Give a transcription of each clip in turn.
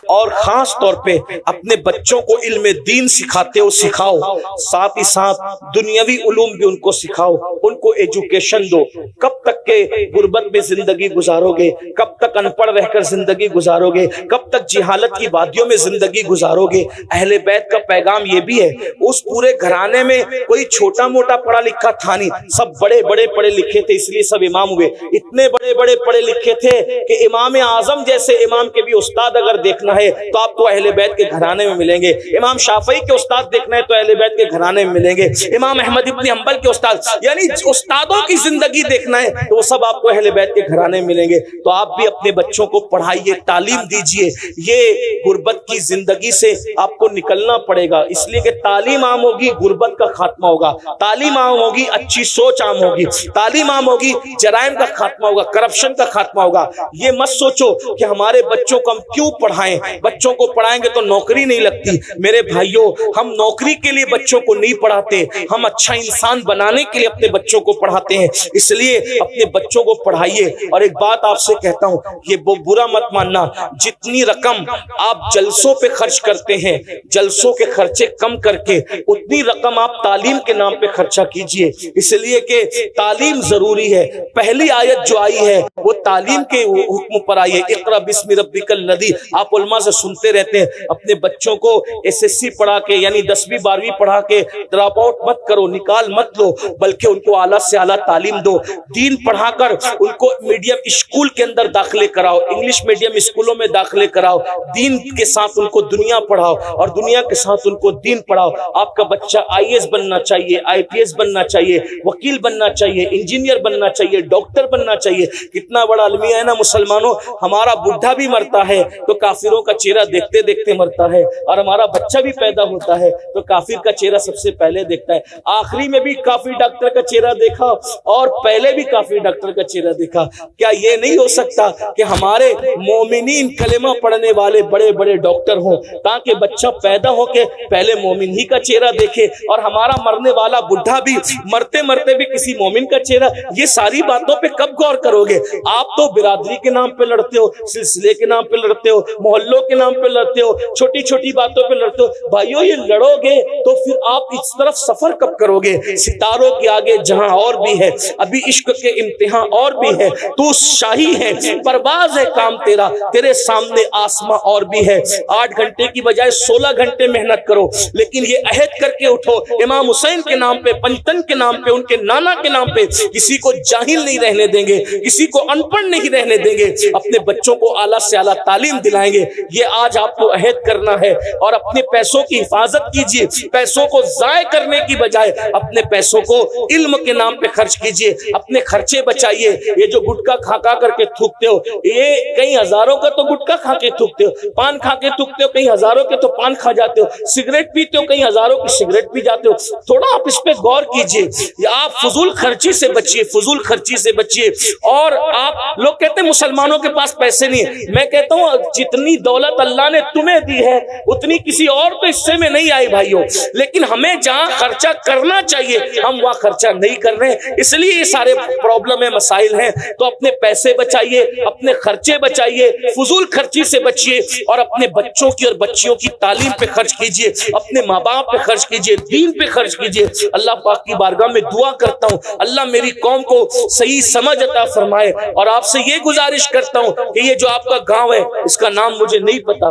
اور خاص طور پہ اپنے بچوں کو علم دین سکھاتے ہو سکھاؤ، ساتھ ہی ساتھ دنیاوی علوم بھی ان کو سکھاؤ، ان کو ایجوکیشن دو۔ کب تک کہ غربت میں زندگی گزارو گے، کب تک ان پڑھ رہ کر زندگی گزارو گے، کب تک جہالت کی وادیوں میں زندگی گزارو گے؟ اہل بیت کا پیغام یہ بھی ہے، اس پورے گھرانے میں کوئی چھوٹا موٹا پڑھا لکھا تھا نہیں، سب بڑے بڑے پڑھے لکھے تھے، اس لیے سب امام ہوئے۔ اتنے بڑے بڑے پڑھے لکھے تھے کہ امام اعظم جیسے امام کے بھی استاد اگر دیکھنا ہے تو آپ کو اہل بیت کے گھرانے میں ملیں گے، امام شافعی کے استاد دیکھنا ہے تو اہل بیت کے گھرانے میں ملیں گے، امام احمد ابن حنبل کے استاد، یعنی استادوں کی زندگی دیکھنا ہے تو وہ سب آپ کو اہل بیت کے گھرانے میں ملیں گے۔ تو آپ بھی اپنے بچوں کو پڑھائیے، تعلیم دیجیے۔ یہ غربت کی زندگی سے آپ کو نکلنا پڑے گا، اس لیے کہ تعلیم عام ہوگی غربت کا خاتمہ ہوگا، تعلیم عام ہوگی اچھی سوچ عام ہوگی، تعلیم عام ہوگی جرائم کا خاتمہ ہوگا، کرپشن کا خاتمہ ہوگا۔ یہ مت سوچو کہ ہمارے بچوں کو ہم کیوں پڑھائیں، بچوں کو پڑھائیں گے تو نوکری نہیں لگتی۔ میرے بھائیوں، ہم نوکری کے لیے بچوں کو نہیں پڑھاتے، ہم اچھا انسان بنانے کے لیے اپنے بچوں کو پڑھاتے ہیں۔ اس لیے اپنے بچوں کو پڑھائیے۔ اور ایک بات آپ سے کہتا ہوں، یہ برا مت ماننا، جتنی رقم آپ جلسوں پہ خرچ کرتے ہیں، جلسوں کے خرچے کم کر کے اتنی رقم آپ تعلیم کے نام پہ خرچہ کیجئے، اس لیے کہ تعلیم ضروری ہے۔ پہلی آیت جو آئی ہے وہ تعلیم کے حکم پر آئی ہے، اقرأ بسم ربک الذی۔ آپ علماء سے سنتے رہتے ہیں اپنے بچوں کو ایس ایس سی پڑھا کے، یعنی 10ویں 12ویں پڑھا کے ڈراپ آؤٹ مت کرو، نکال مت لو، بلکہ ان کو اعلیٰ سے اعلیٰ تعلیم دو۔ دین پڑھا کر ان کو میڈیم اسکول کے اندر داخلے کراؤ، انگلش میڈیم اسکولوں میں داخلے کراؤ، دین کے ساتھ ان کو دنیا پڑھاؤ اور دنیا کے ساتھ ان کو دین پڑھاؤ۔ آپ کا بچہ IAS بننا چاہیے، IPS بننا چاہیے، وکیل بننا چاہیے، انجینئر بننا چاہیے، ڈاکٹر بننا چاہیے۔ کتنا بڑا المیہ ہے نا مسلمانوں، ہمارا بڈھا بھی مرتا ہے تو کافروں کا چہرہ دیکھتے دیکھتے مرتا ہے، اور ہمارا بچہ بھی پیدا ہوتا ہے تو کافر کا چہرہ سب سے پہلے دیکھتا ہے۔ آخری میں بھی کافر ڈاکٹر کا چہرہ دیکھا اور پہلے بھی کافر ڈاکٹر کا چہرہ دیکھا۔ کیا یہ نہیں ہو سکتا کہ ہمارے مومنین کلمہ پڑھنے والے بڑے بڑے ڈاکٹر ہوں، تاکہ بچہ پیدا ہو کے پہلے مومن ہی کا چہرہ دیکھے، اور ہمارا مرنے والا بڈھا بھی مرتے مرتے بھی کسی مومن کا چہرہ؟ یہ ساری باتوں پہ کب غور کرو گے؟ آپ تو برادری کے نام پہ لڑتے ہو، سلسلے کے نام پہ لڑتے ہو، محلوں کے نام پہ لڑتے ہو، چھوٹی چھوٹی باتوں پہ لڑتے ہو۔ بھائیو، یہ لڑو گے تو پھر آپ اس طرف سفر کب کرو گے؟ ستاروں کے آگے جہاں اور بھی ہے، ابھی عشق کے امتحان اور بھی ہے، تو شاہی ہے، پرواز ہے کام تیرا، تیرے سامنے آسماں اور بھی ہے۔ 8 گھنٹے کی بجائے 16 گھنٹے محنت کرو، لیکن یہ عہد کر کے اٹھو، امام حسین کے نام پہ، پنجتن کے نام پہ، ان کے نانا کے نام پہ کسی کو جاہل نہیں رہنے دیں گے، کسی کو ان پڑھ نہیں رہنے دیں گے، اپنے بچوں کو اعلیٰ سے اعلیٰ تعلیم دلائیں گے۔ یہ آج آپ کو عہد کرنا ہے، اور اپنے پیسوں کی حفاظت کیجیے، پیسوں کو ضائع کرنے کی بجائے اپنے پیسوں کو علم کے نام پہ خرچ کیجیے، اپنے خرچے بچائیے۔ یہ جو گٹکا کھا کھا کر کے تھوکتے ہو، یہ کئی ہزاروں کا تو گٹکا کھا کے تھوکتے ہو، پان کھا کے تھوکتے ہو، کئی ہزاروں کے تو پان کھا جاتے ہو، سگریٹ پیتے ہو، کئی ہزاروں کی سگریٹ پی جاتے ہو۔ تھوڑا آپ اس پہ غور کیجیے، آپ فضول خرچی سے بچیے، فضول خرچی سے بچیے۔ اور آپ لوگ کہتے ہیں مسلمانوں کے پاس پیسے نہیں ہیں، میں کہتا ہوں جتنی دولت اللہ نے تمہیں دی ہے اتنی کسی اور تو حصے میں نہیں آئی بھائیوں، لیکن ہمیں جہاں خرچہ کرنا چاہیے ہم وہاں خرچہ نہیں کر رہے ہیں، اس لیے یہ سارے پرابلم ہیں، مسائل ہیں۔ تو اپنے پیسے بچائیے، اپنے خرچے بچائیے، فضول خرچی سے بچیے، اور اپنے بچوں کی اور بچیوں کی تعلیم پہ خرچ کیجیے، اپنے ماں باپ پہ خرچ کیجیے، دین پہ خرچ کیجیے۔ اللہ پاک کی بارگاہ میں دعا کرتا ہوں اللہ میری قوم کو صحیح سمجھ عطا فرمائے، اور آپ سے یہ گزارش کرتا ہوں کہ یہ جو آپ کا گاؤں ہے اس کا نام مجھے نہیں پتا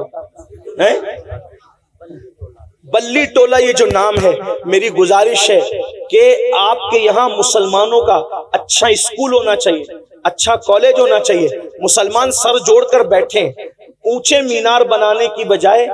ہے، بلی ٹولہ یہ جو نام ہے، میری گزارش ہے کہ آپ کے یہاں مسلمانوں کا اچھا اسکول ہونا چاہیے، اچھا کالج ہونا چاہیے۔ مسلمان سر جوڑ کر بیٹھیں، اونچے مینار بنانے کی بجائے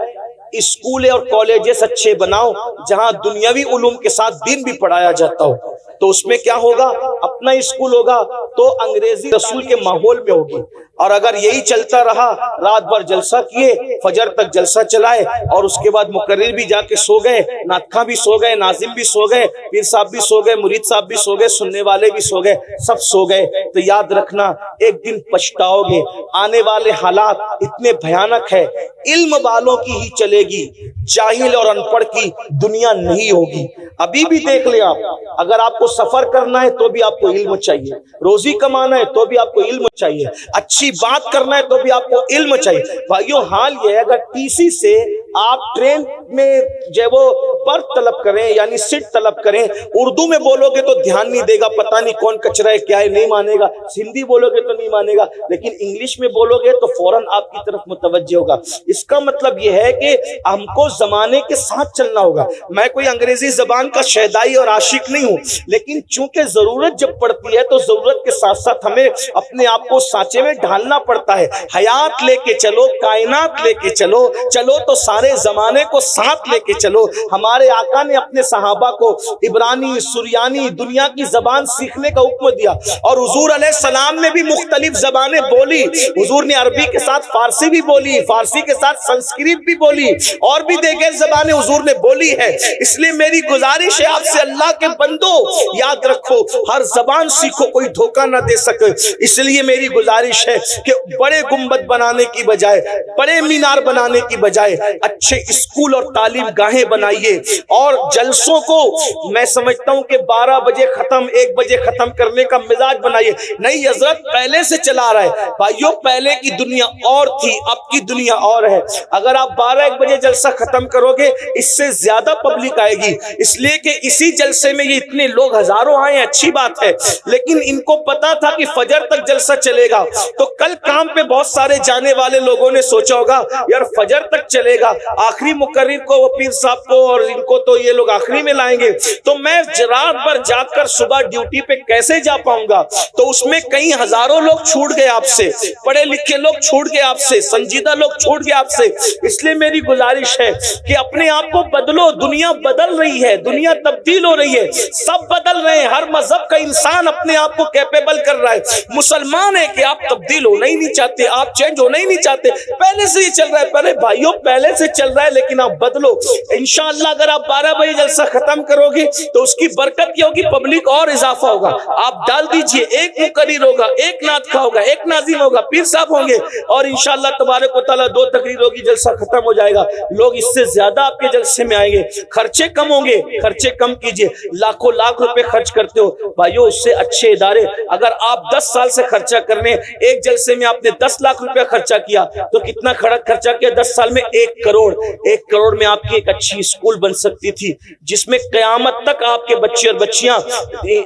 اسکول اور کالجز اچھے بناؤ جہاں دنیاوی علوم کے ساتھ دین بھی پڑھایا جاتا ہو۔ تو اس میں کیا ہوگا؟ اپنا اسکول ہوگا تو انگریزی رسول کے ماحول میں ہوگی، اور اگر یہی چلتا رہا، رات بھر جلسہ کیے، فجر تک جلسہ چلائے، اور اس کے بعد مقرر بھی جا کے سو گئے، ناطخواں بھی سو گئے، ناظم بھی سو گئے، پیر صاحب بھی سو گئے، مرید صاحب بھی سو گئے، سننے والے بھی سو گئے، سب سو گئے، تو یاد رکھنا ایک دن پچھتاؤ گے۔ آنے والے حالات اتنے بھیانک ہے علم والوں کی ہی چلے گی، جاہل اور ان پڑھ کی دنیا نہیں ہوگی۔ ابھی بھی دیکھ لیں آپ، اگر آپ کو سفر کرنا ہے تو بھی آپ کو علم چاہیے، روزی کمانا ہے تو بھی آپ کو علم چاہیے، اچھی بات کرنا ہے تو بھی آپ کو علم چاہیے۔ بھائیو حال یہ ہے، اگر ٹی سی سے آپ ٹرین میں جو وہ برتھ طلب کریں یعنی سیٹ طلب کریں، اردو میں بولو گے تو دھیان نہیں دے گا، پتہ نہیں کون کچرا ہے کیا ہے، نہیں مانے گا، ہندی بولو گے تو نہیں مانے گا، لیکن انگلش میں بولو گے تو فوراً آپ کی طرف متوجہ ہوگا۔ اس کا مطلب یہ ہے کہ ہم کو زمانے کے ساتھ چلنا ہوگا۔ میں کوئی انگریزی زبان کا شیدائی اور عاشق نہیں ہوں، لیکن چونکہ ضرورت جب پڑتی ہے تو ضرورت کے ساتھ ساتھ ہمیں اپنے آپ کو سانچے میں ڈھالنا پڑتا ہے۔ حیات لے کے چلو، کائنات لے کے چلو، چلو تو سارے زمانے کو ساتھ لے کے چلو۔ ہمارے آقا نے اپنے صحابہ کو عبرانی، سریانی، دنیا کی زبان سیکھنے کا حکم دیا، اور حضور علیہ السلام نے بھی مختلف زبانیں بولی۔ حضور نے عربی کے ساتھ فارسی بھی بولی، فارسی کے ساتھ سنسکرت بھی بولی، اور بھی دیگر زبانیں حضور نے بولی ہے۔ اس لیے میری گزارش ہے آپ سے، اللہ کے بندو یاد رکھو، ہر زبان سیکھو، کوئی دھوکہ نہ دے سکے۔ اس لیے میری گزارش ہے کہ بڑے گنبد بنانے کی بجائے، بڑے مینار بنانے کی بجائے اچھے اسکول اور تعلیم گاہیں بنائیے، اور جلسوں کو میں سمجھتا ہوں کہ 12 بجے ختم، 1 بجے ختم کرنے کا مزاج بنائیے۔ نہیں حضرت پہلے سے چلا رہا ہے، بھائیو پہلے کی دنیا اور تھی، اب کی دنیا اور ہے۔ اگر آپ 12-1 بجے جلسہ ختم کرو گے، اس سے زیادہ پبلک آئے گی، اس لیے کہ اسی جلسے میں یہ اتنے لوگ ہزاروں آئے ہیں، اچھی بات ہے، لیکن ان کو پتا تھا کہ فجر تک جلسہ چلے گا، تو کل کام پہ بہت سارے جانے والے لوگوں نے سوچا ہوگا یار فجر تک چلے گا، آخری مقرر کو، وہ پیر صاحب کو اور ان کو تو یہ لوگ آخری میں لائیں گے، تو میں رات بھر جا کر صبح ڈیوٹی پہ کیسے جا پاؤں گا؟ تو اس میں کئی ہزاروں لوگ چھوٹ گئے آپ سے، پڑھے لکھے لوگ چھوٹ گئے آپ سے، سنجیدہ لوگ چھوٹ گئے آپ سے۔ اس لیے میری گزارش ہے کہ اپنے آپ کو بدلو، دنیا بدل رہی ہے، دنیا تبدیل ہو رہی ہے، سب بدل رہے ہیں، ہر مذہب کا انسان اپنے آپ کو کیپیبل کر رہا ہے۔ مسلمان ہے کہ آپ تبدیل ہونا ہی نہیں چاہتے، آپ چینج ہونا ہی نہیں چاہتے، پہلے سے ہی چل رہا ہے، پہلے بھائیوں پہلے سے چل رہا ہے، لیکن آپ بدلو۔ انشاءاللہ اگر آپ 12 بجے جلسہ ختم کرو گے تو اس کی برکت کیا ہوگی؟ پبلک اور اضافہ ہوگا۔ آپ ڈال دیجئے، ایک مقرر ہوگا، ایک نعت خواہ ہوگا، ایک ناظم ہوگا، پیر صاحب ہوں گے، اور انشاءاللہ تبارک و تعالیٰ 2 تقریر ہوگی، جلسہ ختم ہو جائے گا، لوگ اس سے زیادہ آپ کے جلسے میں آئیں گے، خرچے کم ہوں گے، خرچے کم کیجئے۔ لاکھوں لاکھ روپے خرچ کرتے ہو بھائیو، اس سے اچھے ادارے، اگر آپ 10 سال سے خرچہ کرنے، ایک جلسے میں آپ نے 10 لاکھ روپے خرچہ کیا تو کتنا خرچہ کیا 10 سال میں؟ 1 کروڑ۔ 1 کروڑ میں آپ کی ایک اچھی اسکول بن سکتی تھی، جس میں قیامت تک آپ کے بچے اور بچیاں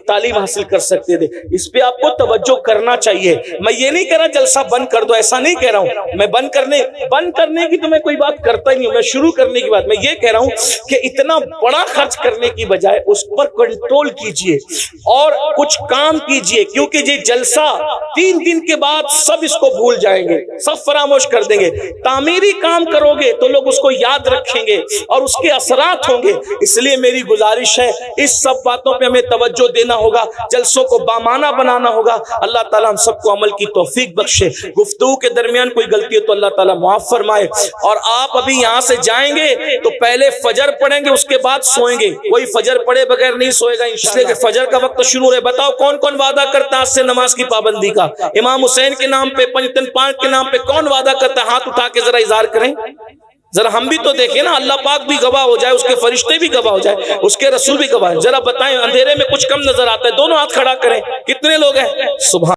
تعلیم حاصل کر سکتے تھے۔ اس پہ آپ کو توجہ کرنا چاہیے۔ میں یہ نہیں کہہ رہا جلسہ بند کر دو، ایسا نہیں کہہ رہا ہوں میں، بند کرنے کی تو میں کوئی بات کرتا ہی نہیں ہوں، میں شروع کرنے کی بات میں یہ کہہ رہا ہوں کہ اتنا بڑا خرچ کرنے کی بجائے اس پر کنٹرول کیجئے اور کچھ کام کیجئے، کیونکہ یہ جلسہ 3 دن کے بعد سب اس کو بھول جائیں گے، سب فراموش کر دیں گے۔ تعمیری کام کرو گے تو لوگ اس کو یاد رکھیں گے اور اس کے اثرات ہوں گے۔ اس لیے میری گزارش ہے، اس سب باتوں پہ ہمیں توجہ دینا ہوگا، جلسوں کو بامانہ بنانا ہوگا۔ اللہ تعالیٰ ہم سب کو عمل کی توفیق بخشے۔ گفتگو کے درمیان کوئی غلطی ہے تو اللہ تعالیٰ معاف فرمائے۔ اور آپ ابھی یہاں سے جائیں گے تو پہلے فجر پڑھیں گے، اس کے بعد سوئیں گے، کوئی فجر پڑھے بغیر نہیں سوئے گا انشاءاللہ۔ فجر کا وقت شروع ہے، بتاؤ کون کون وعدہ کرتا ہے آج سے نماز کی پابندی کا؟ امام حسین کے نام پہ، پنجتن پانچ کے نام پہ کون وعدہ کرتا ہے؟ ہاتھ اٹھا کے ذرا اظہار کریں، ذرا ہم بھی تو دیکھیں نا، اللہ پاک بھی گواہ ہو جائے، اس کے فرشتے بھی گواہ ہو جائے، اس کے رسول بھی گواہ، ذرا بتائیں، اندھیرے میں کچھ کم نظر آتا ہے، دونوں ہاتھ کھڑا کریں، کتنے لوگ ہیں؟ سبحان